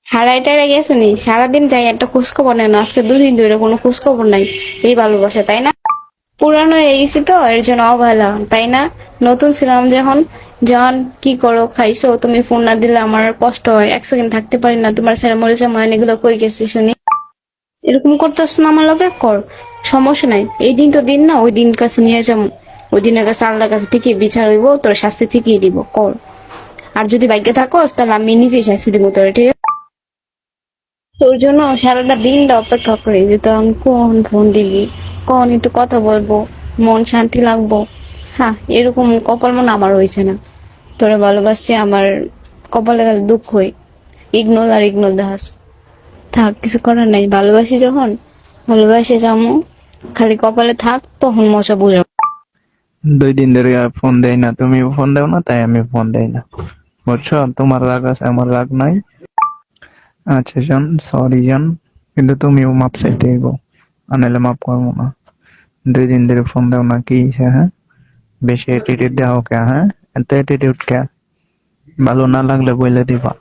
হারাই টারাই গেছো নি? সারাদিন যাই একটা খোঁজ খবর নেই না, আজকে 2 দিন ধরে কোনো খোঁজ খবর নাই। এই ভালোবাসা, তাই না? পুরানো হয়ে গেছি তো এর জন্য অবহেলা, তাই না? নতুন ছিলাম যখন, যখন কি করো খাইছো, তুমি ফোন না দিলে আমার কষ্ট হয়, 1 সেকেন্ড থাকতে পারি না, তোমার ছেড়ে মরে যায় ময়ন, এগুলো কই গেছি শুনি। এরকম করতেছ না আমার লগে, কর, সমস্যা নাই। এই দিন তো দিন না, ওই দিন কাছে নিয়ে যাবো, ওই দিনের কাছে আল্লাহর কাছে ঠিকই বিচার হইব, তোর শাস্তি ঠিকই দিব, কর। আর যদি ভাগ্যে থাকোস তাহলে আমি নিজেই শাস্তি দিব তোর, ঠিক আছে? তোর জন্য সারাটা দিনটা অপেক্ষা করি যে তো আমি কখন ফোন দিবি, কখন একটু কথা বলবো, মন শান্তি লাগবো। হ্যাঁ, এরকম কপাল মনে আমার হয়েছে না। তোরে ভালোবাসি, আমার কপালে গেলে দুঃখ হই, ইগনোর আর ইগনোর দাস। থাক, কিছু করার নাই, ভালোবাসি যখন, ভালোবাসি যাবো, খালি কপালে থাক, তখন মজা বুঝাবো। 2 দিন ধরে আর ফোন দেয় না, তুমি ফোন দাও না তাই আমি ফোন দেই না, বুঝছো? তোমার রাগ আছে, আমার রাগ নাই। আচ্ছা জান, সরি জান, কিন্তু তুমিও মাপ চাইতে হইব, আনাইলে মাপ করবো না। 2 দিন ধরে ফোন দাও না, কি হইছে? হ্যাঁ, বেশি অ্যাটিটিউড দাও কে? হ্যাঁ, এত অ্যাটিটিউড কে? ভালো না লাগলে বলে দিবা।